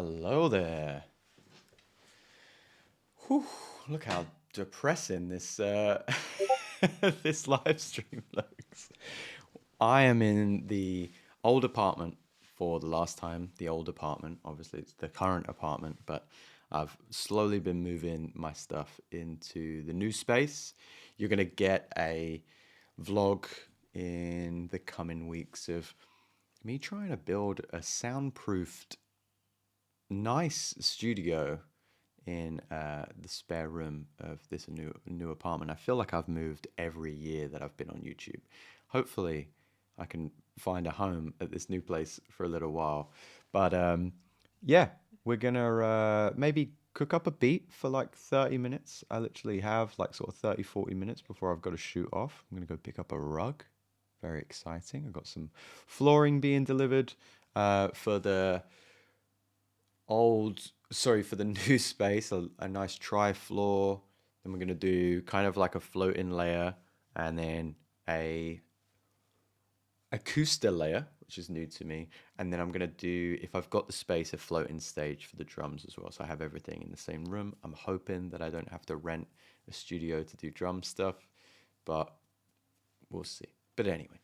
Hello there. Whew, look how depressing this this live stream looks. I am in the old apartment for the last time. The old apartment, obviously it's the current apartment, but I've slowly been moving my stuff into the new space. You're gonna get a vlog in the coming weeks of me trying to build a soundproofed nice studio in the spare room of this new apartment. I feel like I've moved every year that I've been on YouTube. Hopefully, I can find a home at this new place for a little while. But yeah, we're gonna maybe cook up a beat for like 30 minutes. I literally have like sort of 30, 40 minutes before I've got to shoot off. I'm gonna go pick up a rug. Very exciting. I've got some flooring being delivered for the for the new space, a nice tri-floor. Then we're gonna do kind of like a floating layer and then a acoustic layer, which is new to me. And then I'm gonna do, if I've got the space, a floating stage for the drums as well. So I have everything in the same room. I'm hoping that I don't have to rent a studio to do drum stuff, but we'll see. But anyway,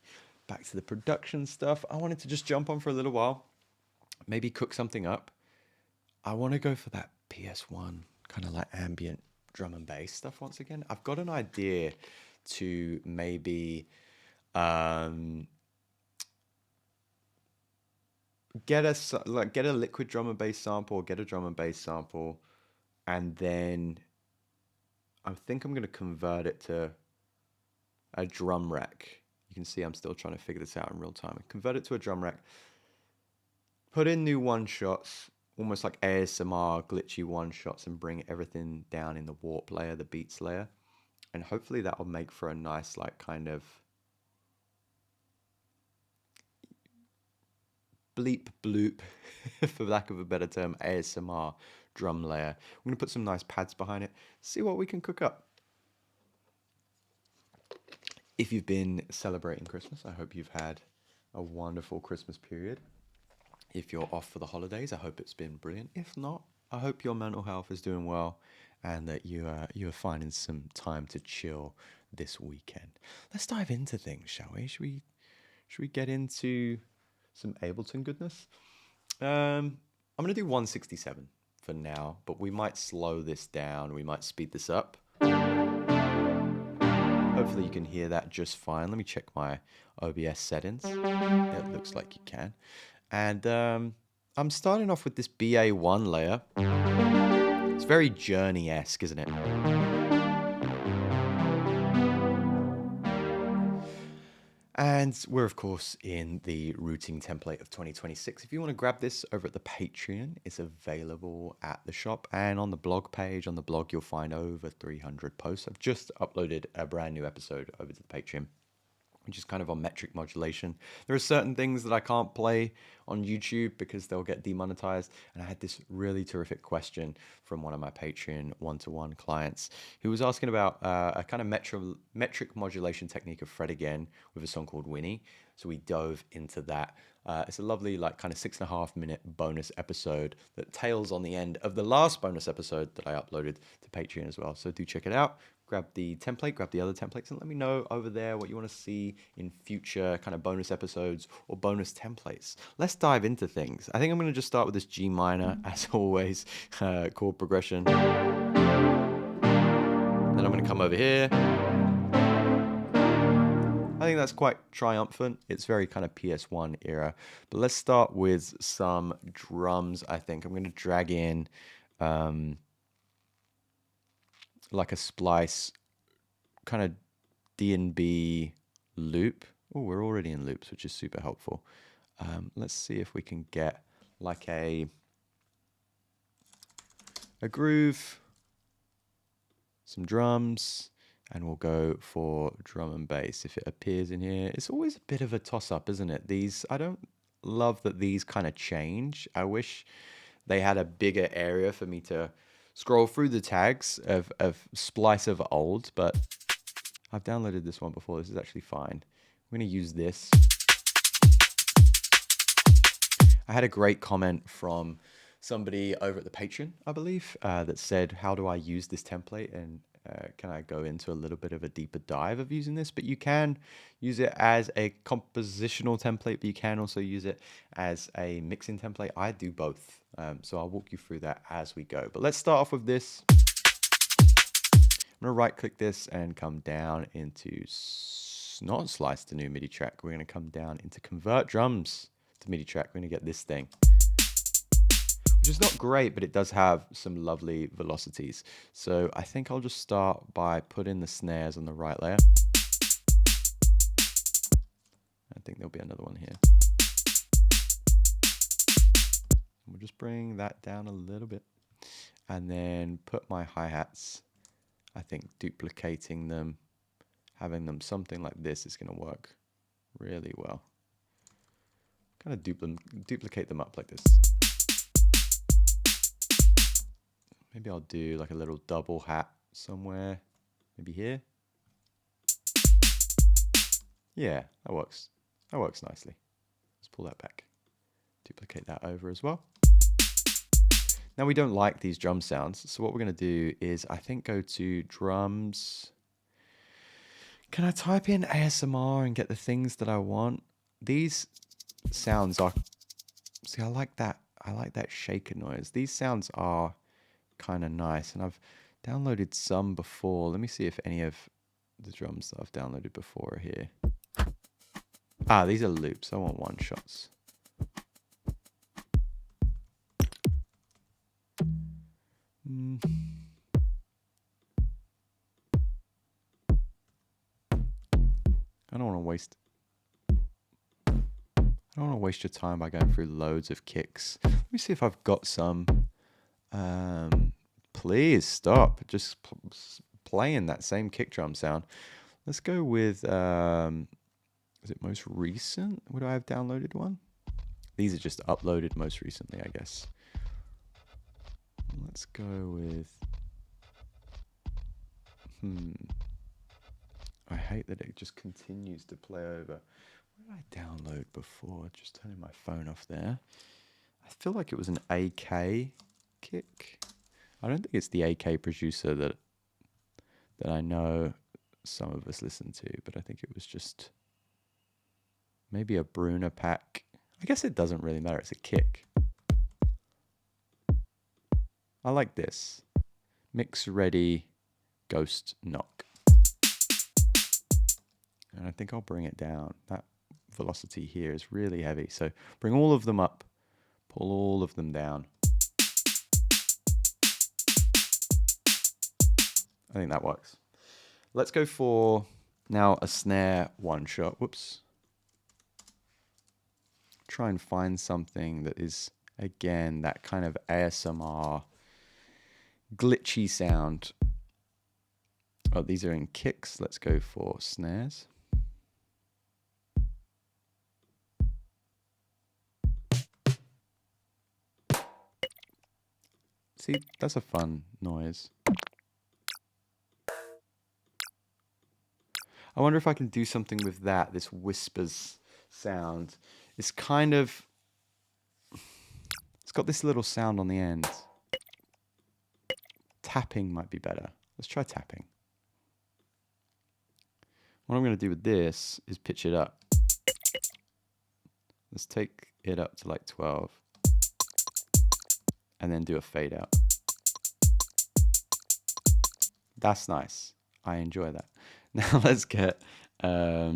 back to the production stuff. I wanted to just jump on for a little while, maybe cook something up. I want to go for that PS1 kind of like ambient drum and bass stuff once again. I've got an idea to maybe get a liquid drum and bass sample, or get a drum and bass sample, and then I think I'm going to convert it to a drum rack. You can see I'm still trying to figure this out in real time. Convert it to a drum rack, put in new one shots, almost like ASMR glitchy one shots, and bring everything down in the warp layer, the beats layer. And hopefully that will make for a nice like kind of bleep bloop, for lack of a better term, ASMR drum layer. I'm going to put some nice pads behind it, see what we can cook up. If you've been celebrating Christmas, I hope you've had a wonderful Christmas period. If you're off for the holidays, I hope it's been brilliant. If not, I hope your mental health is doing well and that you are finding some time to chill this weekend. Let's dive into things, shall we? Should we get into some Ableton goodness? I'm going to do 167 for now, but we might slow this down. We might speed this up. Hopefully you can hear that just fine. Let me check my OBS settings. It looks like you can. And I'm starting off with this BA1 layer. It's very Journey-esque, isn't it? And we're, of course, in the routing template of 2026. If you want to grab this over at the Patreon, it's available at the shop and on the blog page. On the blog, you'll find over 300 posts. I've just uploaded a brand new episode over to the Patreon, which is kind of on metric modulation. There are certain things that I can't play on YouTube because they'll get demonetized. And I had this really terrific question from one of my Patreon one-to-one clients who was asking about a kind of metric modulation technique of Fred Again with a song called Winnie. So we dove into that. It's a lovely, like, kind of 6.5-minute bonus episode that tails on the end of the last bonus episode that I uploaded to Patreon as well. So do check it out. Grab the template, grab the other templates, and let me know over there what you want to see in future kind of bonus episodes or bonus templates. Let's dive into things. I think I'm going to just start with this G minor, as always, chord progression. Then I'm going to come over here. I think that's quite triumphant. It's very kind of PS1 era. But let's start with some drums, I think. I'm going to drag in like a splice kind of D&B loop. Oh, we're already in loops, which is super helpful. Let's see if we can get like a groove, some drums, and we'll go for drum and bass if it appears in here. It's always a bit of a toss-up, isn't it? I don't love that these kind of change. I wish they had a bigger area for me to scroll through the tags of splice of old, but I've downloaded this one before. This is actually fine. I'm going to use this. I had a great comment from somebody over at the Patreon, I believe, that said, how do I use this template? And can I go into a little bit of a deeper dive of using this? But you can use it as a compositional template, but you can also use it as a mixing template. I do both. So I'll walk you through that as we go. But let's start off with this. I'm going to right click this and come down into not slice to new MIDI track. We're going to come down into convert drums to MIDI track. We're going to get this thing, which is not great, but it does have some lovely velocities. So I think I'll just start by putting the snares on the right layer. I think there'll be another one here. We'll just bring that down a little bit and then put my hi-hats. I think duplicating them, having them something like this is going to work really well. Kind of duplicate them up like this. Maybe I'll do like a little double hat somewhere, maybe here. Yeah, that works. That works nicely. Let's pull that back. Duplicate that over as well. Now we don't like these drum sounds, so what we're going to do is I think go to drums. Can I type in ASMR and get the things that I want? These sounds are, see, I like that shaker noise. These sounds are kind of nice, and I've downloaded some before. Let me see if any of the drums that I've downloaded before are here. Ah, these are loops. I want one shots. I don't want to waste your time by going through loads of kicks. Let me see if I've got some. Please stop just playing that same kick drum sound. Let's go with, is it most recent? Would I have downloaded one? These are just uploaded most recently, I guess. Let's go with, I hate that it just continues to play over. What did I download before? Just turning my phone off there. I feel like it was an AK kick. I don't think it's the AK producer that I know some of us listen to, but I think it was just maybe a Bruner pack. I guess it doesn't really matter. It's a kick. I like this. Mix ready, ghost knock. And I think I'll bring it down. That velocity here is really heavy. So bring all of them up, pull all of them down. I think that works. Let's go for now a snare one shot. Whoops. Try and find something that is, again, that kind of ASMR glitchy sound. Oh, these are in kicks. Let's go for snares. See, that's a fun noise. I wonder if I can do something with that, this whispers sound. It's kind of, it's got this little sound on the end. Tapping might be better. Let's try tapping. What I'm going to do with this is pitch it up. Let's take it up to like 12. And then do a fade out. That's nice. I enjoy that. Now let's get a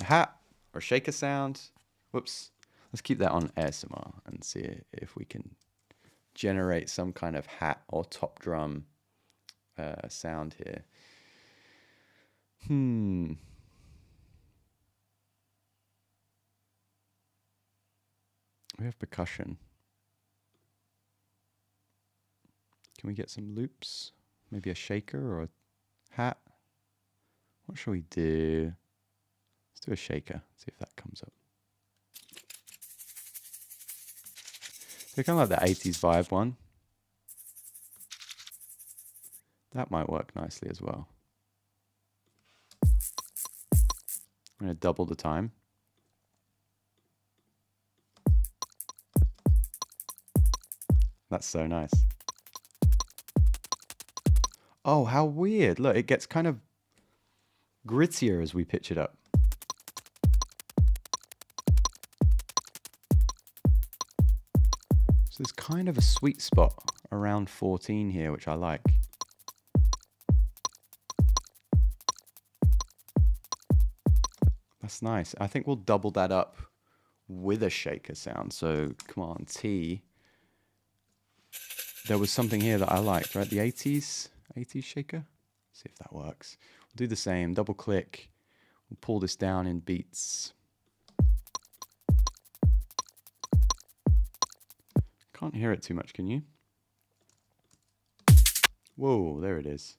hat or shaker sound. Whoops. Let's keep that on ASMR and see if we can generate some kind of hat or top drum sound here. We have percussion. Can we get some loops? Maybe a shaker or a hat? What shall we do? Let's do a shaker, see if that comes up. So kind of like the 80s vibe one. That might work nicely as well. I'm going to double the time. That's so nice. Oh, how weird. Look, it gets kind of grittier as we pitch it up. So there's kind of a sweet spot around 14 here, which I like. That's nice. I think we'll double that up with a shaker sound. So come on, T. There was something here that I liked, right? The 80s shaker. See if that works. We'll do the same. Double click. We'll pull this down in beats. Can't hear it too much, can you? Whoa, there it is.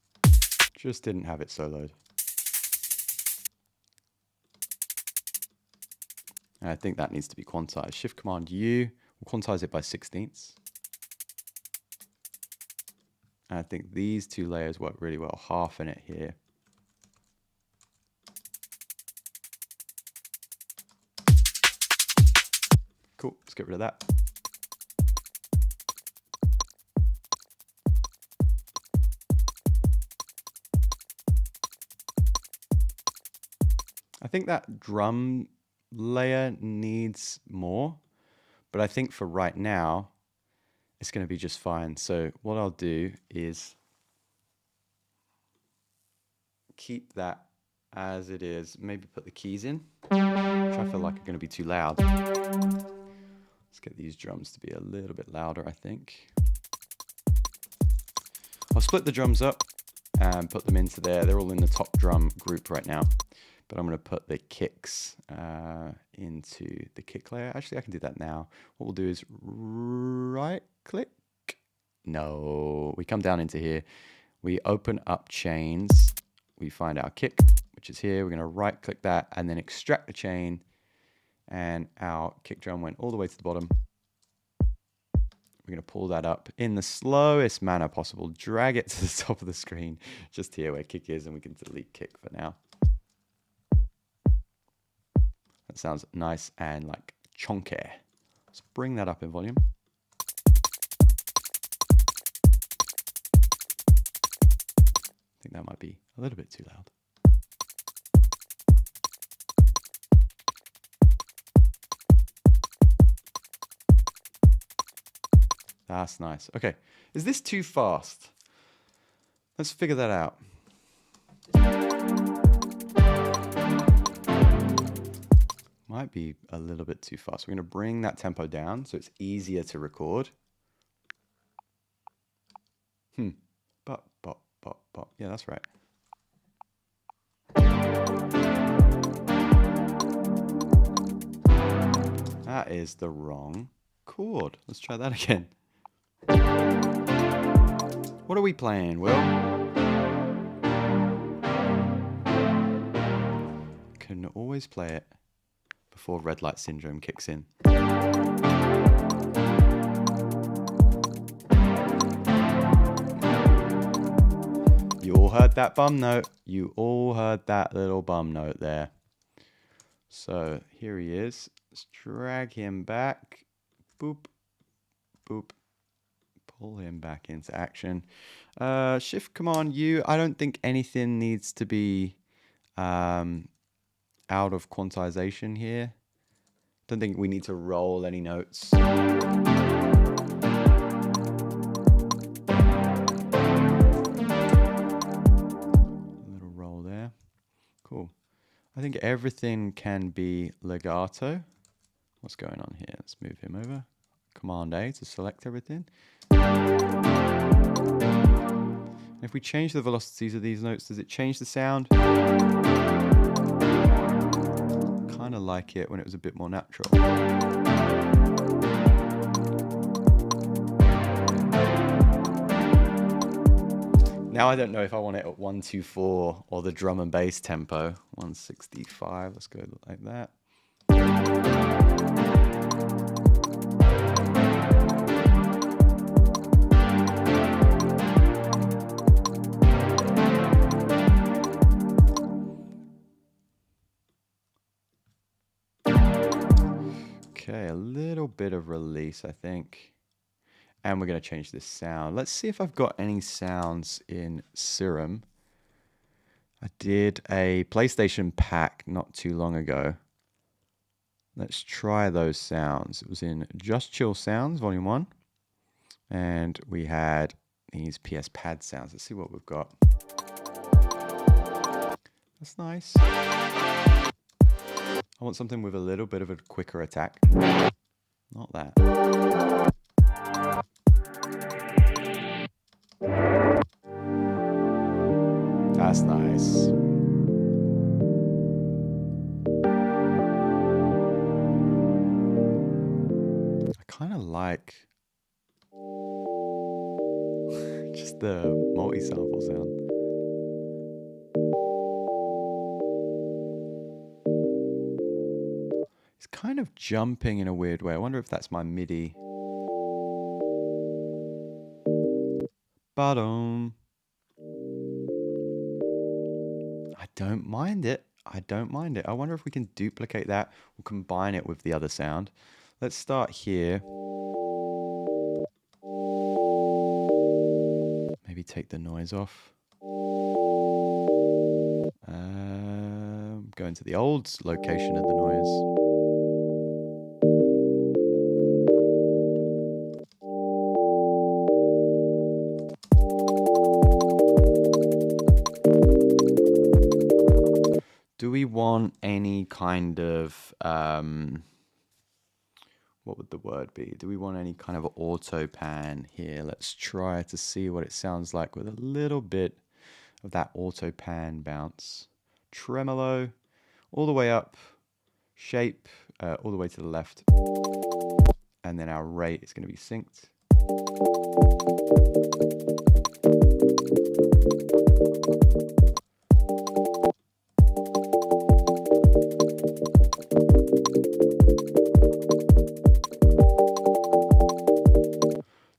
Just didn't have it soloed. I think that needs to be quantized. Shift Command U, we'll quantize it by 16ths. And I think these two layers work really well. Half in it here. Cool, let's get rid of that. I think that drum layer needs more, but I think for right now, it's going to be just fine. So what I'll do is keep that as it is. Maybe put the keys in, which I feel like are going to be too loud. Let's get these drums to be a little bit louder, I think. I'll split the drums up and put them into there. They're all in the top drum group right now. But I'm going to put the kicks into the kick layer. Actually, I can do that now. What we'll do is right click. No, we come down into here. We open up chains. We find our kick, which is here. We're going to right click that and then extract the chain. And our kick drum went all the way to the bottom. We're going to pull that up in the slowest manner possible. Drag it to the top of the screen, just here where kick is, and we can delete kick for now. That sounds nice and like chunky. Let's bring that up in volume. I think that might be a little bit too loud. That's nice. Okay, is this too fast? Let's figure that out. Might be a little bit too fast. We're going to bring that tempo down so it's easier to record. Bop, bop, bop, bop. Yeah, that's right. That is the wrong chord. Let's try that again. What are we playing, Will? Can always play it before red light syndrome kicks in. You all heard that bum note. You all heard that little bum note there. So here he is. Let's drag him back. Boop, boop. Pull him back into action. Shift Command U. I don't think anything needs to be out of quantization here. Don't think we need to roll any notes. Little roll there. Cool. I think everything can be legato. What's going on here? Let's move him over. Command A to select everything. And if we change the velocities of these notes, does it change the sound? Kind of like it when it was a bit more natural. Now I don't know if I want it at 124 or the drum and bass tempo. 165, let's go like that. Okay, a little bit of release, I think. And we're going to change this sound. Let's see if I've got any sounds in Serum. I did a PlayStation pack not too long ago. Let's try those sounds. It was in Just Chill Sounds, Volume 1. And we had these PS Pad sounds. Let's see what we've got. That's nice. I want something with a little bit of a quicker attack. Not that. That's nice. I kind of like just the multi-sample sound. It's kind of jumping in a weird way. I wonder if that's my MIDI. Ba-dum. I don't mind it. I don't mind it. I wonder if we can duplicate that or combine it with the other sound. Let's start here. Maybe take the noise off. Go into the old location of the noise. Do we want any kind of, what would the word be? Do we want any kind of auto pan here? Let's try to see what it sounds like with a little bit of that auto pan bounce. Tremolo, all the way up, shape, all the way to the left. And then our rate is going to be synced.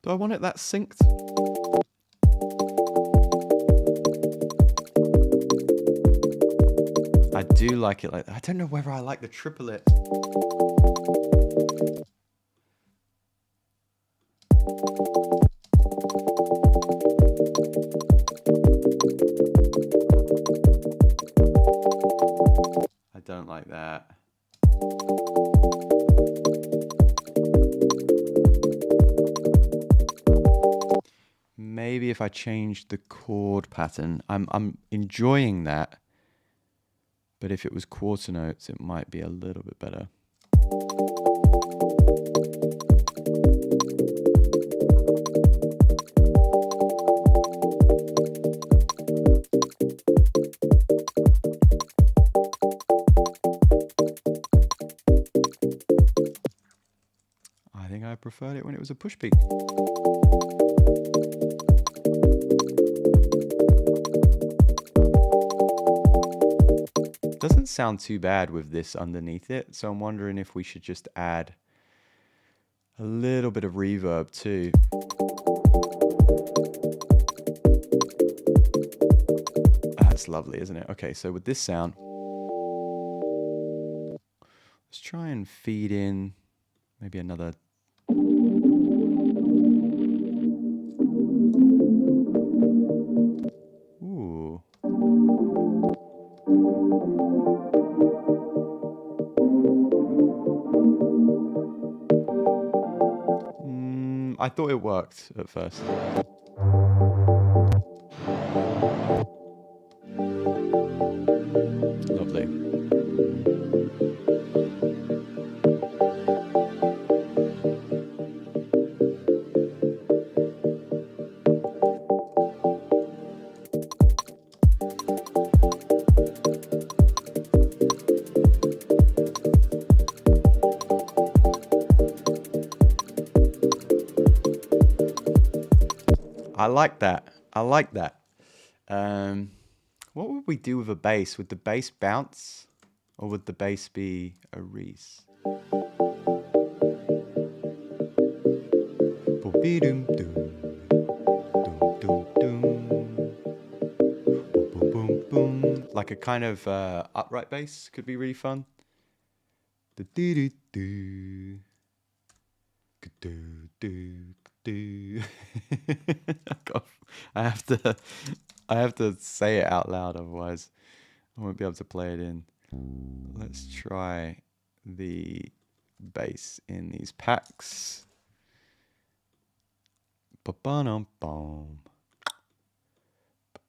Do I want it that synced? I do like it like that. I don't know whether I like the triplet. I don't like that. Maybe if I change the chord pattern, I'm enjoying that. But if it was quarter notes, it might be a little bit better. I think I preferred it when it was a push beat. Doesn't sound too bad with this underneath it, so I'm wondering if we should just add a little bit of reverb too. That's lovely, isn't it? Okay, so with this sound, let's try and feed in maybe another. Ooh. I thought it worked at first. Lovely. I like that. I like that. What would we do with a bass? Would the bass bounce? Or would the bass be a Reese? Like a kind of upright bass could be really fun. Because I have to say it out loud, otherwise I won't be able to play it in. Let's try the bass in these packs. Ba-ba-dum-bum.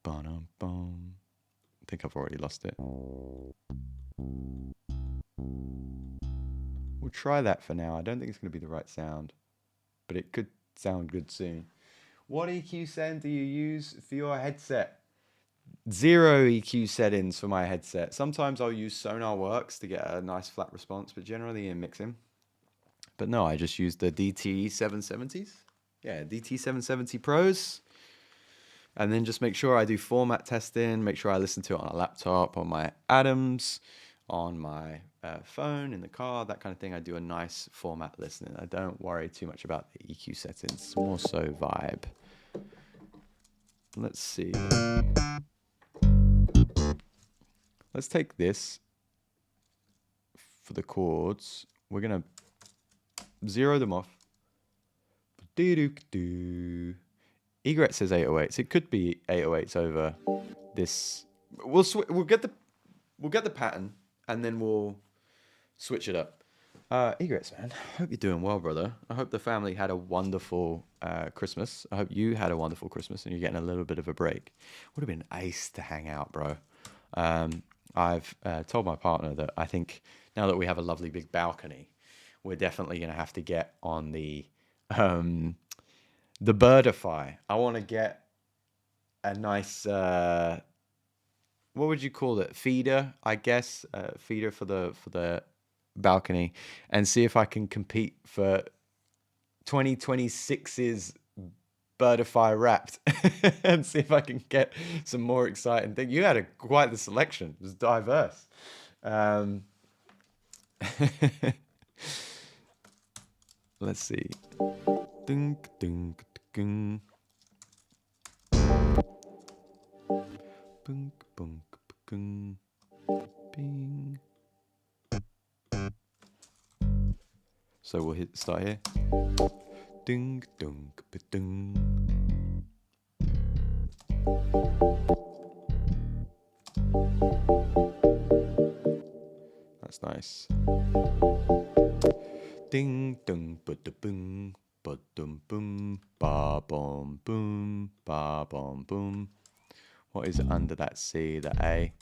Ba-ba-dum-bum. I think I've already lost it. We'll try that for now. I don't think it's going to be the right sound, but it could sound good soon. What EQ setting do you use for your headset? 0 EQ settings for my headset. Sometimes I'll use SonarWorks to get a nice flat response, but generally in mixing. But no, I just use the DT770s. Yeah, DT770 Pros. And then just make sure I do format testing, make sure I listen to it on a laptop, on my Adams, on my phone, in the car, that kind of thing. I do a nice format listening. I don't worry too much about the EQ settings. It's more so vibe. Let's see. Let's take this for the chords. We're going to 0 them off. Egret says 808s. It could be 808s over this. We'll get the pattern and then we'll switch it up. Egrets, man. I hope you're doing well, brother. I hope the family had a wonderful Christmas. I hope you had a wonderful Christmas and you're getting a little bit of a break. Would have been ace to hang out, bro. I've told my partner that I think now that we have a lovely big balcony, we're definitely going to have to get on the Birdify. I want to get a nice, what would you call it? Feeder, I guess. Feeder for the balcony, and see if I can compete for 2026's Birdify Wrapped and see if I can get some more exciting things. You had quite the selection. It was diverse. Let's see. Dunk, dunk, dunk. Bunk, bunk, bunk, bing. So we'll start here. Ding, dunk, ba-ding. That's nice. Ding, dong, ba-da-boom, ba-dum, boom, ba-bom, boom, ba-bom, boom. What is under that C, the A?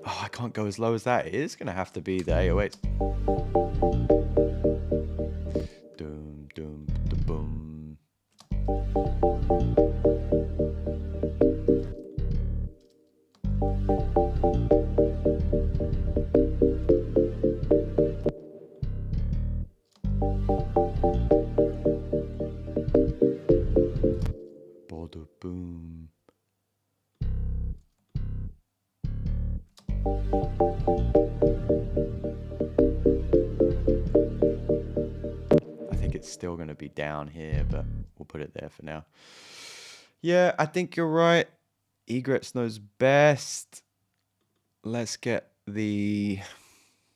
Oh, I can't go as low as that. It is going to have to be the 808. Dum, dum, da-boom. Boom. I think it's still going to be down here, but we'll put it there for now. Yeah, I think you're right. Egrets knows best. Let's get the...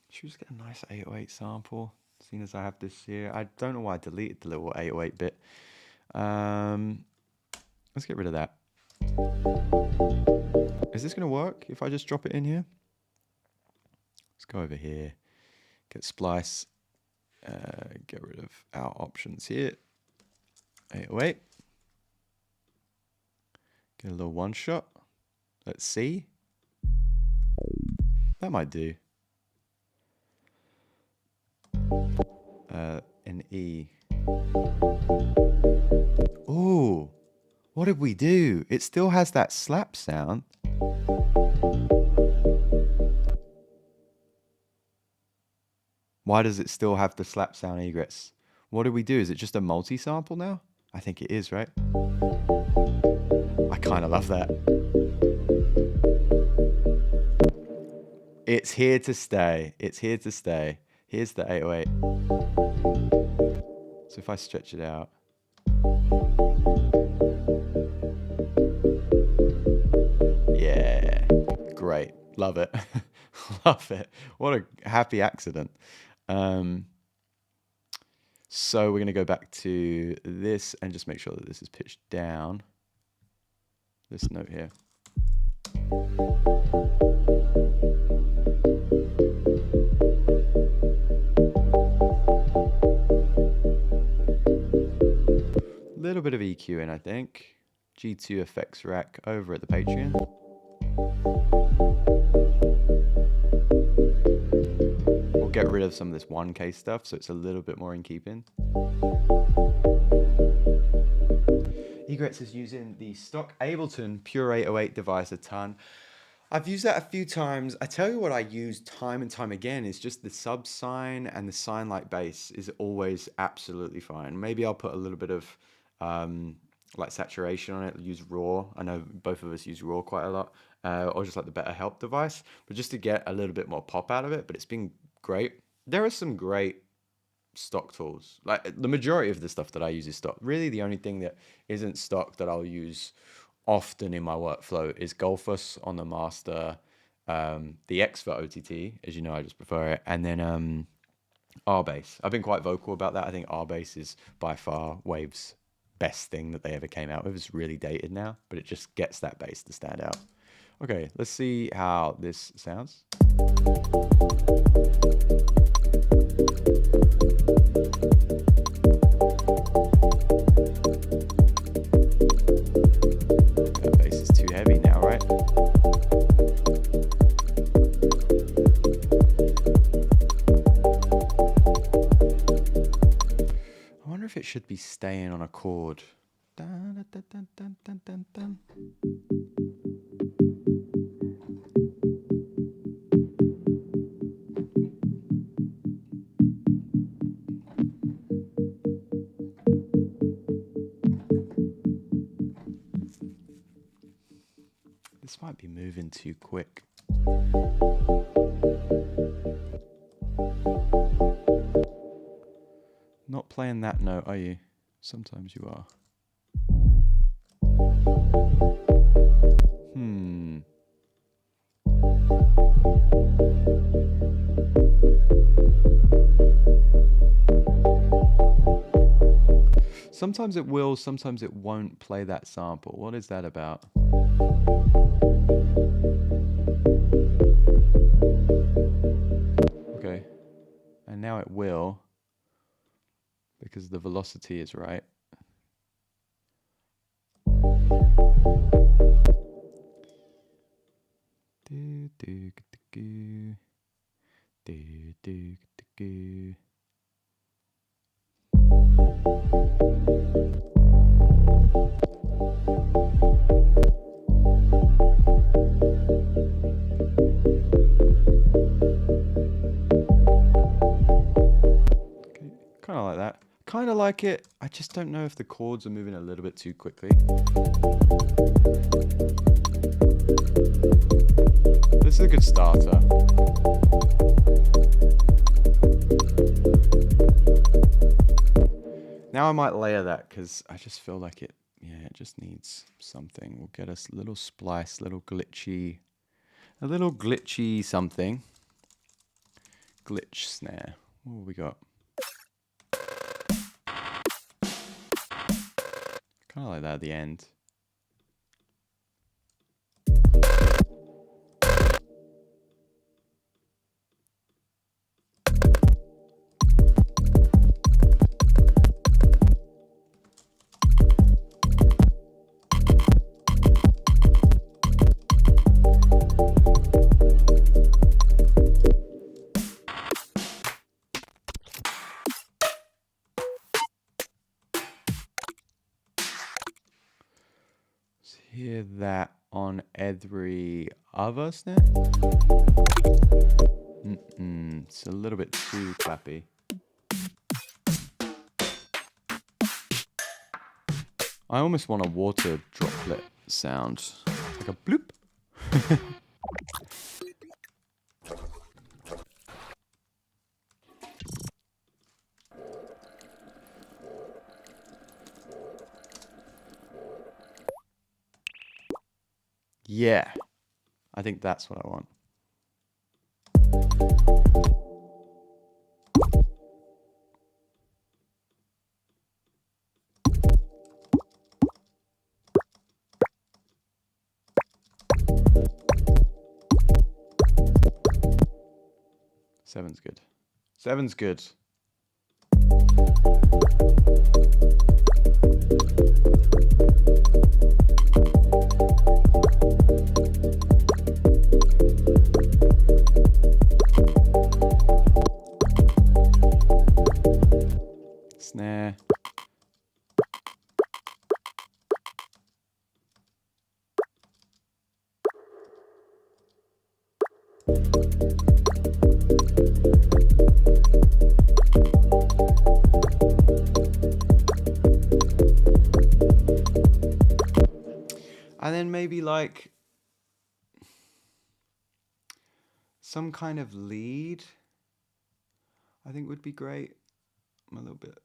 Should we just get a nice 808 sample? Seeing as I have this here. I don't know why I deleted the little 808 bit. Let's get rid of that. Is this going to work if I just drop it in here? Let's go over here. Get splice. Get rid of our options here. 808. Get a little one shot. Let's see. That might do. An E. Ooh. What did we do? It still has that slap sound. Why does it still have the slap sound egrets? What did we do? Is it just a multi-sample now? I think it is, right? I kind of love that. It's here to stay. It's here to stay. Here's the 808. So if I stretch it out. Yeah, great. Love it. Love it. What a happy accident. So we're going to go back to this and just make sure that this is pitched down. This note here. Little bit of EQ in, I think. G2 effects rack over at the Patreon. We'll get rid of some of this 1K stuff so it's a little bit more in keeping. Egretz is using the stock Ableton Pure 808 device a ton. I've used that a few times. I tell you what I use time and time again is just the sub sine and the sine like bass is always absolutely fine. Maybe I'll put a little bit of like saturation on it, use raw. I know both of us use raw quite a lot, or just like the Better Help device, but just to get a little bit more pop out of it. But it's been great. There are some great stock tools. Like the majority of the stuff that I use is stock. Really the only thing that isn't stock that I'll use often in my workflow is Golfus on the master, the X for OTT, as you know, I just prefer it, and then R-Bass. I've been quite vocal about that. I think R-Bass is by far Wave's best thing that they ever came out with. It's really dated now, but it just gets that bass to stand out. Okay, let's see how this sounds. That bass is too heavy now, right? I wonder if it should be staying on a chord. Dun, dun, dun, dun, dun, dun, dun. This might be moving too quick. Not playing that note, are you? Sometimes you are. Sometimes it will, sometimes it won't play that sample. What is that about? Okay. And now it will, because the velocity is right. Kind of like that. Kind of like it. I just don't know if the chords are moving a little bit too quickly. This is a good starter. Now I might layer that because I just feel like it, yeah, it just needs something. We'll get us a little splice, a little glitchy something. Glitch snare. What have we got? Kind of like that at the end. Hear that on every other snare? It's a little bit too clappy. I almost want a water droplet sound, like a bloop. Yeah, I think that's what I want. Seven's good. Seven's good. Snare. And then maybe like some kind of lead, I think would be great. I'm a little bit,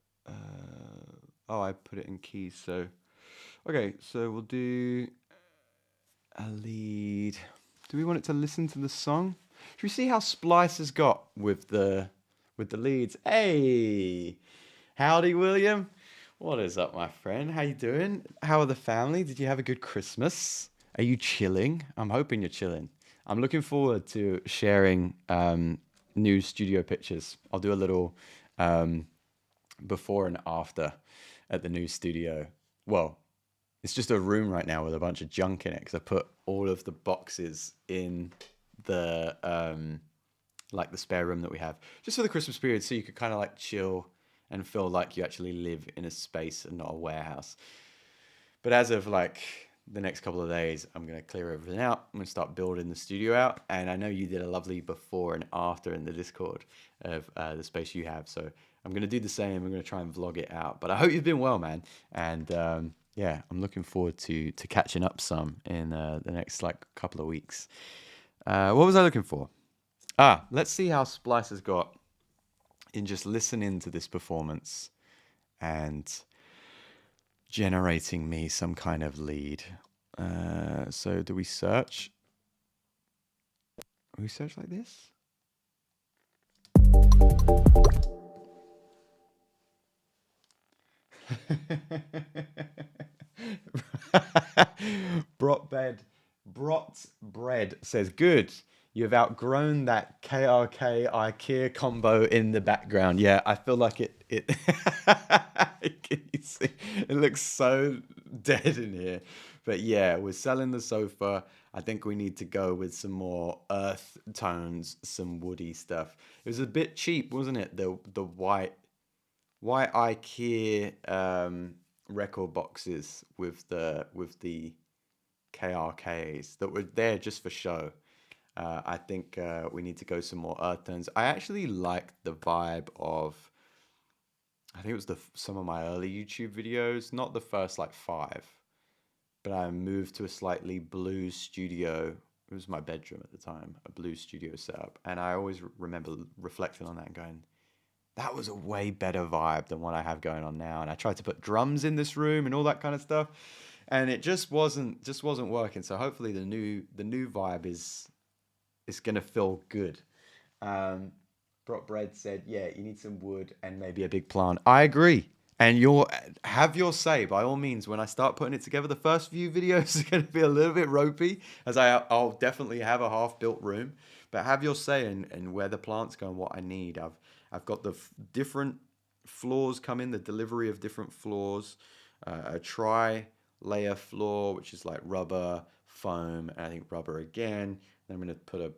oh, I put it in keys. So, okay, so we'll do a lead. Do we want it to listen to the song? Should we see how Splice has got with the leads? Hey, howdy, William. What is up, my friend? How you doing? How are the family? Did you have a good Christmas? Are you chilling? I'm hoping you're chilling. I'm looking forward to sharing new studio pictures. I'll do a little before and after at the new studio. Well, it's just a room right now with a bunch of junk in it because I put all of the boxes in the like the spare room that we have just for the Christmas period, so you could kind of like chill and feel like you actually live in a space and not a warehouse. But as of like the next couple of days, I'm going to clear everything out. I'm going to start building the studio out. And I know you did a lovely before and after in the Discord of the space you have. So I'm going to do the same. I'm going to try and vlog it out. But I hope you've been well, man. And yeah, I'm looking forward to catching up some in the next like couple of weeks. What was I looking for? Let's see how Splice has got in just listening to this performance and generating me some kind of lead. So do we search? We search like this? Brot Bread says, good. You've outgrown that KRK IKEA combo in the background. Yeah, I feel like it can you see? It looks so dead in here. But yeah, we're selling the sofa. I think we need to go with some more earth tones, some woody stuff. It was a bit cheap, wasn't it? The white IKEA record boxes with the KRKs that were there just for show. I think we need to go some more earth tones. I actually liked the vibe of, I think it was some of my early YouTube videos, not the first like 5, but I moved to a slightly blues studio. It was my bedroom at the time, a blues studio setup. And I always remember reflecting on that and going, that was a way better vibe than what I have going on now. And I tried to put drums in this room and all that kind of stuff, and it just wasn't working. So hopefully the new vibe is going to feel good. Brock Bread said, yeah, you need some wood and maybe a big plant. I agree. And have your say, by all means. When I start putting it together, the first few videos are going to be a little bit ropey, as I'll definitely have a half-built room. But have your say in where the plants go and what I need. I've got the different floors come in, the delivery of different floors, a tri-layer floor, which is like rubber, foam, and I think rubber again. Then I'm going to put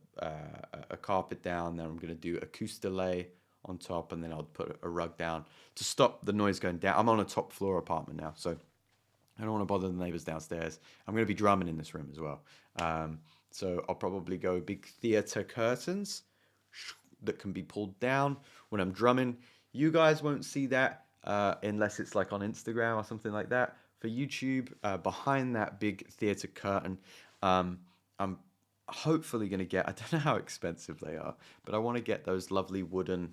a carpet down. Then I'm going to do acoustilay on top, and then I'll put a rug down to stop the noise going down. I'm on a top floor apartment now, so I don't want to bother the neighbors downstairs. I'm going to be drumming in this room as well. So I'll probably go big theater curtains that can be pulled down when I'm drumming. You guys won't see that unless it's like on Instagram or something like that. For YouTube, behind that big theater curtain, I'm hopefully going to get, I don't know how expensive they are, but I want to get those lovely wooden,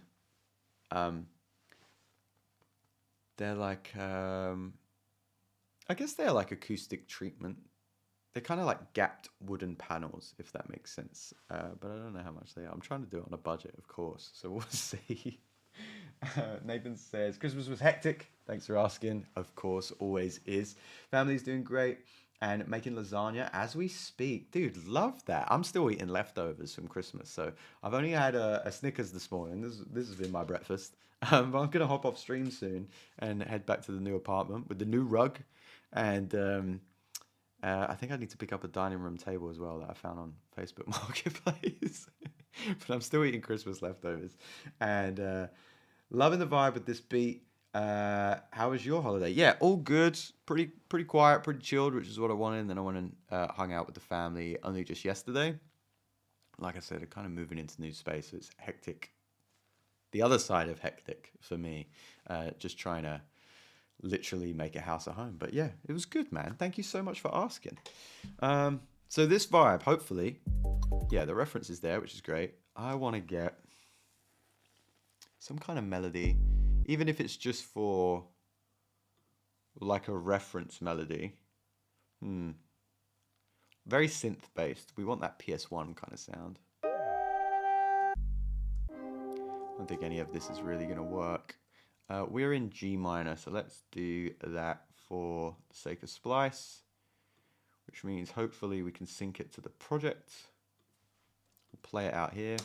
they're like, I guess they're like acoustic treatment they're kind of like gapped wooden panels, if that makes sense. But I don't know how much they are. I'm trying to do it on a budget, of course, so we'll see. Nathan says, Christmas was hectic. Thanks for asking. Of course, always is. Family's doing great and making lasagna as we speak. Dude, love that. I'm still eating leftovers from Christmas. So I've only had a Snickers this morning. This has been my breakfast. But I'm going to hop off stream soon and head back to the new apartment with the new rug. And I think I need to pick up a dining room table as well that I found on Facebook Marketplace. But I'm still eating Christmas leftovers. And loving the vibe with this beat. How was your holiday? Yeah, all good. Pretty quiet, pretty chilled, which is what I wanted. And then I went and hung out with the family only just yesterday. Like I said, I'm kind of moving into new space, so it's hectic. The other side of hectic for me, just trying to literally make a house at home. But yeah, it was good, man. Thank you so much for asking. So this vibe, hopefully, yeah, the reference is there, which is great. I want to get some kind of melody, even if it's just for like a reference melody. Very synth based. We want that PS1 kind of sound. I don't think any of this is really going to work. We're in G minor, so let's do that for the sake of splice, which means hopefully we can sync it to the project. We'll play it out here.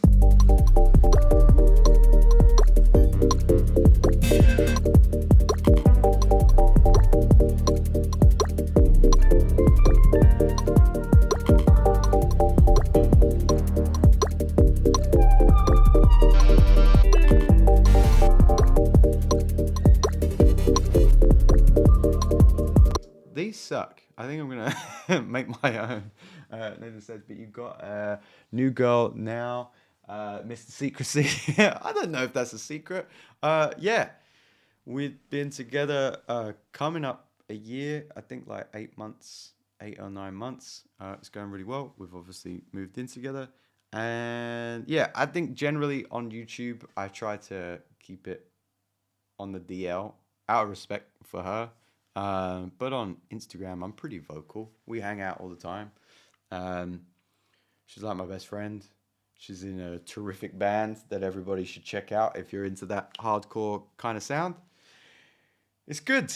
These suck. I think I'm gonna make my own. Nathan says, but you've got a new girl now, Mr. Secrecy. I don't know if that's a secret. Yeah, we've been together coming up a year. I think like 8 or 9 months. It's going really well. We've obviously moved in together. And yeah, I think generally on YouTube, I try to keep it on the DL out of respect for her. But on Instagram, I'm pretty vocal. We hang out all the time. She's like my best friend. She's in a terrific band that everybody should check out if you're into that hardcore kind of sound. It's good.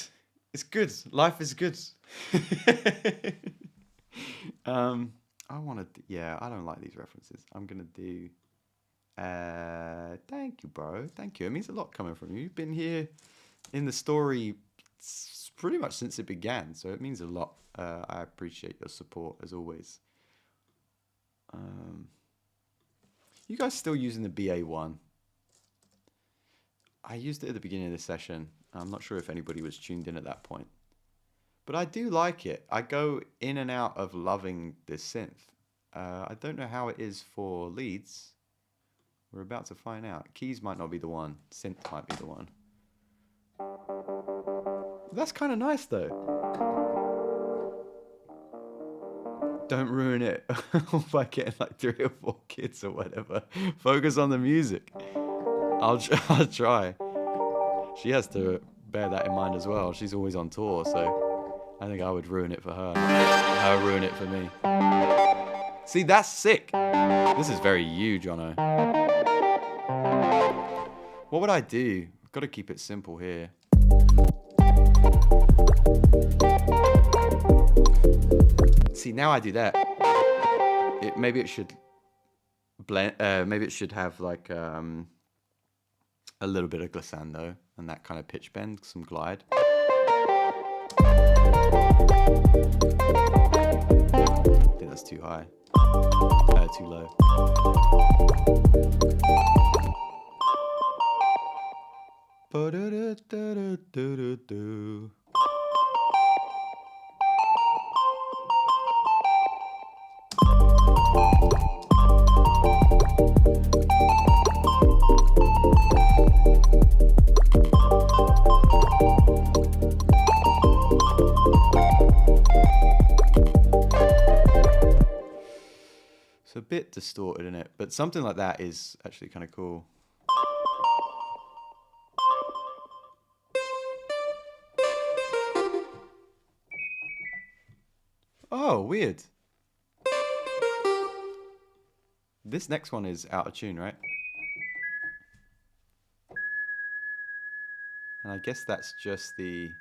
It's good. Life is good. I want to, yeah, I don't like these references. I'm going to do, thank you, bro. Thank you. It means a lot coming from you. You've been here in the story pretty much since it began, so it means a lot. I appreciate your support as always. You guys still using the BA1? I used it at the beginning of the session. I'm not sure if anybody was tuned in at that point, but I do like it. I go in and out of loving this synth. I don't know how it is for leads. We're about to find out. Keys might not be the one. Synth might be the one. That's kind of nice though. Don't ruin it by getting like 3 or 4 kids or whatever. Focus on the music. I'll try. She has to bear that in mind as well. She's always on tour, so I think I would ruin it for her. Her ruin it for me. See, that's sick. This is very you, Jono. What would I do? I've got to keep it simple here. See, now I do that. Maybe it should blend. Maybe it should have like a little bit of glissando and that kind of pitch bend, some glide. I think that's too high. Too low. It's a bit distorted in it, but something like that is actually kind of cool. Oh, Oh, weird. This next one is out of tune, right? And I guess that's just the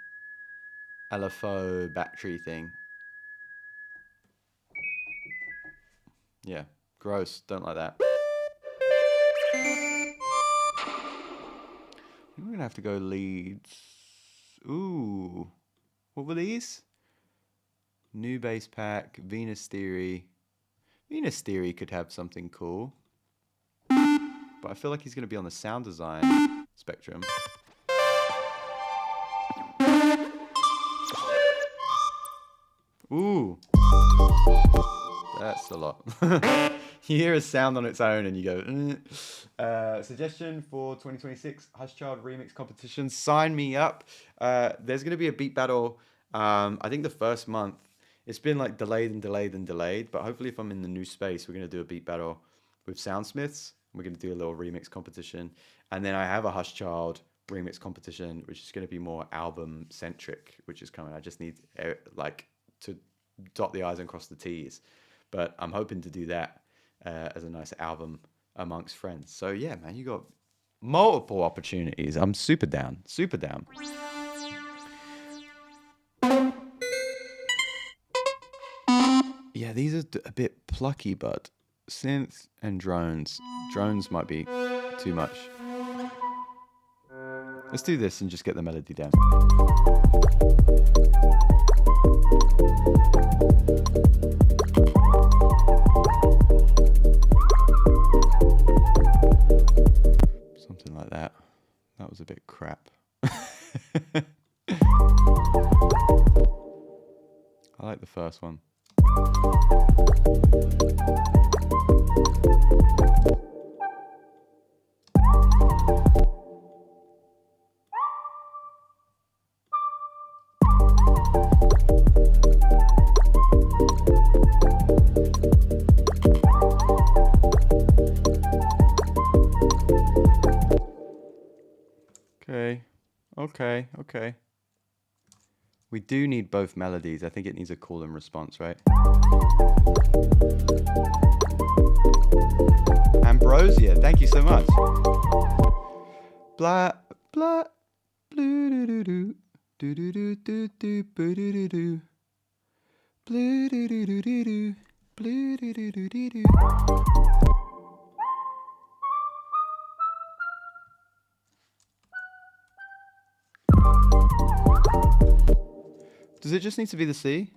LFO battery thing. Yeah, gross. Don't like that. We're going to have to go leads. Ooh. What were these? New bass pack, Venus Theory. Venus Theory could have something cool. But I feel like he's going to be on the sound design spectrum. Ooh. That's a lot. You hear a sound on its own and you go, suggestion for 2026 Hushchild remix competition. Sign me up. There's going to be a beat battle. I think the first month. It's been like delayed and delayed and delayed. But hopefully if I'm in the new space, we're going to do a beat battle with Soundsmiths. We're going to do a little remix competition. And then I have a Hushchild remix competition, which is going to be more album centric, which is coming. I just need like to dot the I's and cross the T's. But I'm hoping to do that as a nice album amongst friends. So yeah, man, you got multiple opportunities. I'm super down, super down. Yeah, these are a bit plucky, but synths and drones. Drones might be too much. Let's do this and just get the melody down. Something like that. That was a bit crap. I like the first one. Okay. We do need both melodies. I think it needs a call and response, right? Ambrosia, thank you so much. Blah, blah, blue doo doo doo, doo doo doo doo doo, boo doo doo doo, blue doo doo doo doo doo, blue doo doo doo doo doo. Does it just need to be the C?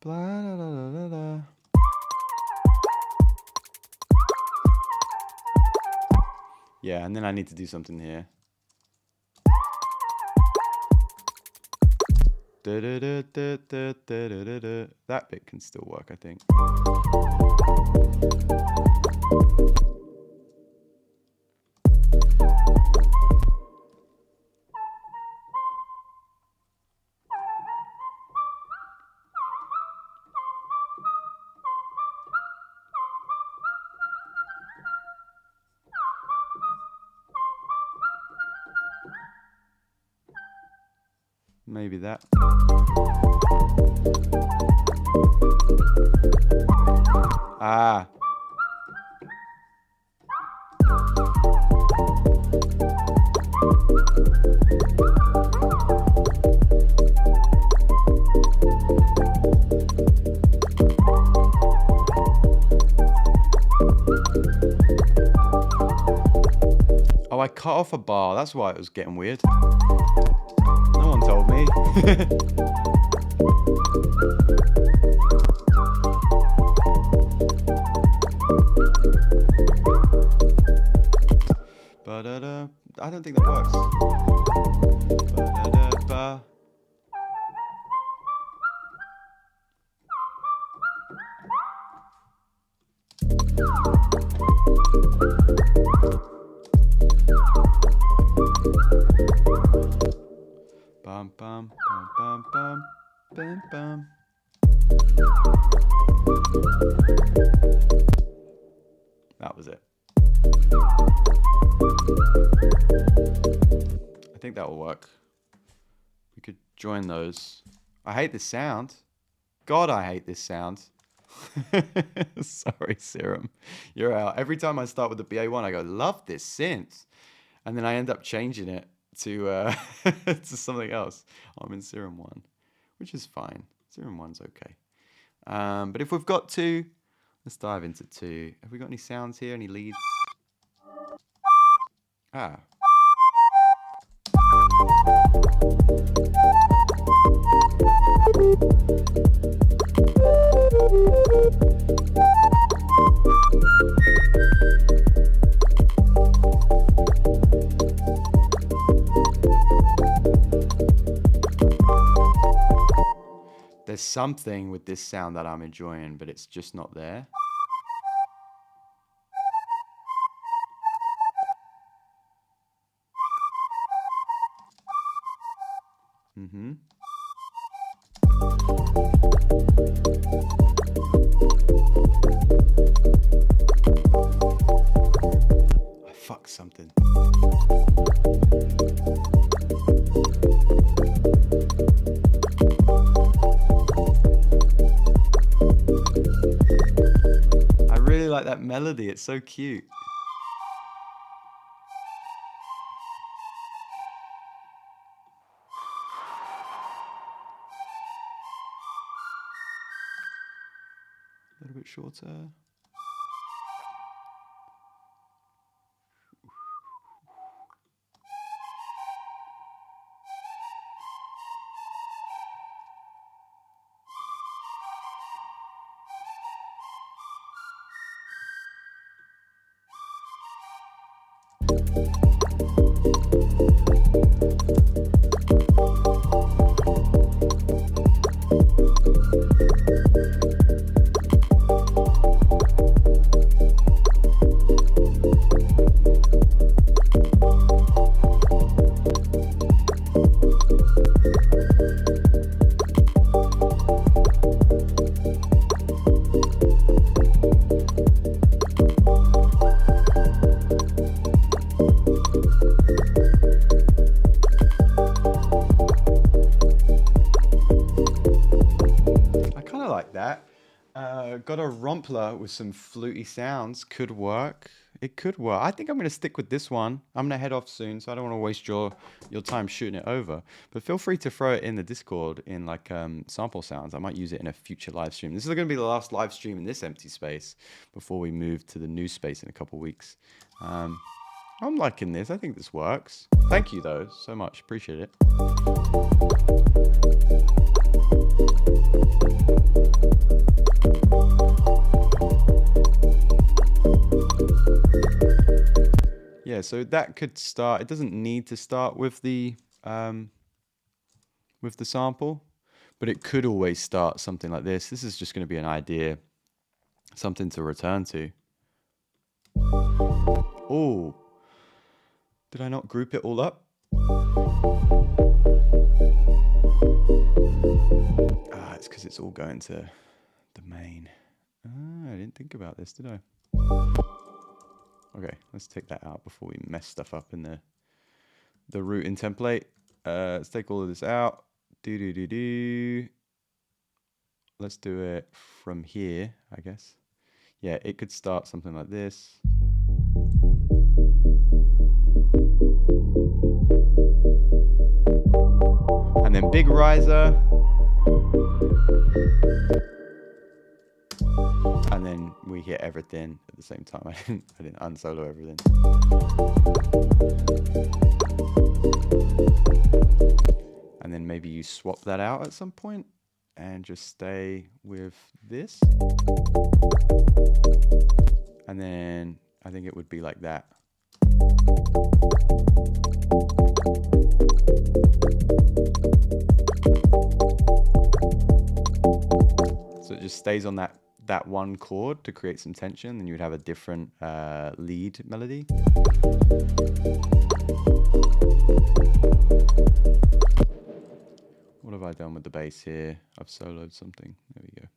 Blah, la, la, la, la, la. Yeah, and then I need to do something here. Da, da, da, da, da, da, da, da. That bit can still work, I think. Maybe that. Ah. Oh, I cut off a bar. That's why it was getting weird. No one told me. Ba-da-da. I don't think that works. Ba-da-da-ba. Bum bum bum bum bum bum bum. That was it. I think that will work. We could join those. I hate this sound. God, I hate this sound. Sorry, Serum. You're out. Every time I start with the BA1, I go, love this synth. And then I end up changing it to to something else. I'm in Serum 1, which is fine. Serum 1's okay. But if we've got 2, let's dive into 2. Have we got any sounds here? Any leads? Ah. There's something with this sound that I'm enjoying, but it's just not there. Mm-hmm. I fucked something. I really like that melody. It's so cute. A little bit shorter. Got a rompler with some fluty sounds. Could work. It could work. I think I'm going to stick with this one. I'm going to head off soon, so I don't want to waste your time shooting it over. But feel free to throw it in the Discord in like sample sounds. I might use it in a future live stream. This is going to be the last live stream in this empty space before we move to the new space in a couple weeks. I'm liking this. I think this works. Thank you, though, so much. Appreciate it. Yeah, so that could start. It doesn't need to start with the sample, but it could always start something like this. This is just going to be an idea, something to return to. Oh, did I not group it all up? Ah, it's because it's all going to the main. Ah, I didn't think about this, did I? Okay, let's take that out before we mess stuff up in the routing template. Let's take all of this out. Let's do it from here, I guess. Yeah, it could start something like this. And then big riser. And then we hit everything at the same time. I didn't unsolo everything. And then maybe you swap that out at some point and just stay with this. And then I think it would be like that. So it just stays on that one chord to create some tension, then you would have a different lead melody. What have I done with the bass here? I've soloed something. There we go.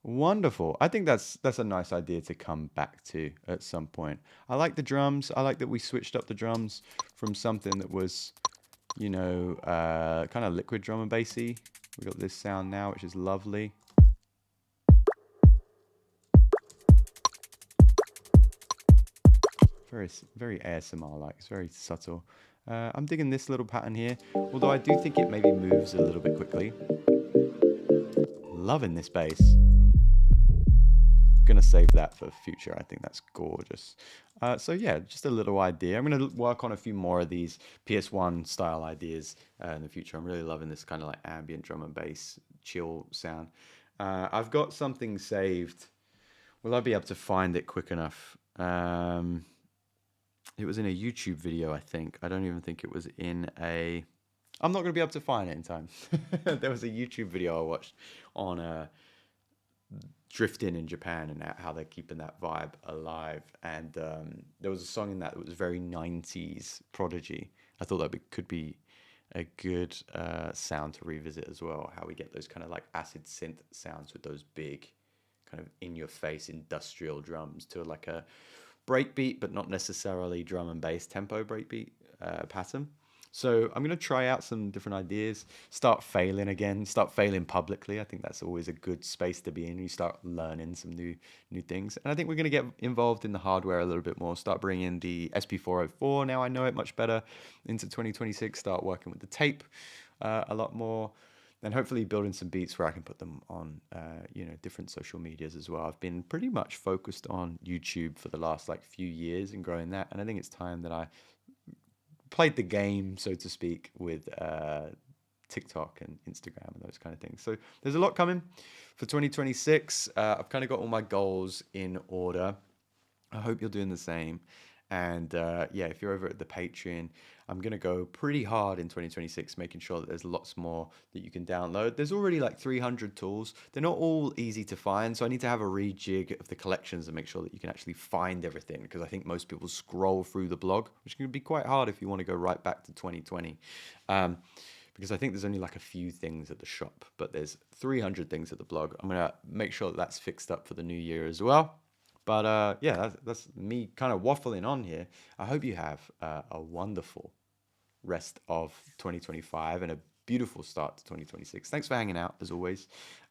Wonderful. I think that's a nice idea to come back to at some point. I like the drums. I like that we switched up the drums from something that was, you know, kind of liquid drum and bassy. We got this sound now, which is lovely. Very ASMR like. It's very subtle. I'm digging this little pattern here, although I do think it maybe moves a little bit quickly. Loving this bass. Gonna save that for future. I think that's gorgeous. So yeah, just a little idea. I'm gonna work on a few more of these PS1 style ideas in the future. I'm really loving this kind of like ambient drum and bass chill sound. I've got something saved. Will I be able to find it quick enough? It was in a YouTube video, I think. I don't even think it was in a... I'm not going to be able to find it in time. There was a YouTube video I watched on drifting in Japan and how they're keeping that vibe alive. And there was a song in that was very 90s Prodigy. I thought that could be a good sound to revisit as well. How we get those kind of like acid synth sounds with those big kind of in-your-face industrial drums to like a breakbeat, but not necessarily drum and bass tempo breakbeat pattern. So I'm going to try out some different ideas, start failing again, start failing publicly. I think that's always a good space to be in. You start learning some new things. And I think we're going to get involved in the hardware a little bit more, start bringing the SP404, now I know it much better, into 2026, start working with the tape a lot more, and hopefully building some beats where I can put them on, different social medias as well. I've been pretty much focused on YouTube for the last like few years and growing that. And I think it's time that I played the game, so to speak, with TikTok and Instagram and those kind of things. So there's a lot coming for 2026. I've kind of got all my goals in order. I hope you're doing the same. And yeah, if you're over at the Patreon, I'm going to go pretty hard in 2026, making sure that there's lots more that you can download. There's already like 300 tools. They're not all easy to find, so I need to have a rejig of the collections and make sure that you can actually find everything, because I think most people scroll through the blog, which can be quite hard if you want to go right back to 2020. Because I think there's only like a few things at the shop, but there's 300 things at the blog. I'm going to make sure that that's fixed up for the new year as well. But yeah, that's me kind of waffling on here. I hope you have a wonderful rest of 2025 and a beautiful start to 2026. Thanks for hanging out, as always.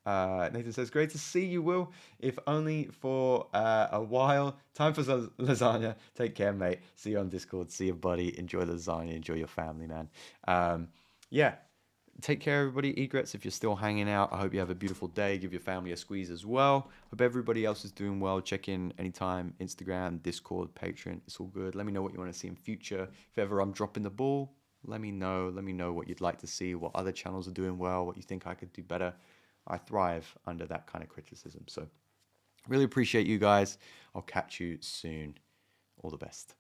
Nathan says, great to see you, Will, if only for a while. Time for lasagna. Take care, mate. See you on Discord. See you, buddy. Enjoy the lasagna. Enjoy your family, man. Yeah. Take care, everybody. Egrets, if you're still hanging out, I hope you have a beautiful day. Give your family a squeeze as well. Hope everybody else is doing well. Check in anytime. Instagram, Discord, Patreon. It's all good. Let me know what you want to see in future. If ever I'm dropping the ball, let me know. Let me know what you'd like to see, what other channels are doing well, what you think I could do better. I thrive under that kind of criticism. So really appreciate you guys. I'll catch you soon. All the best.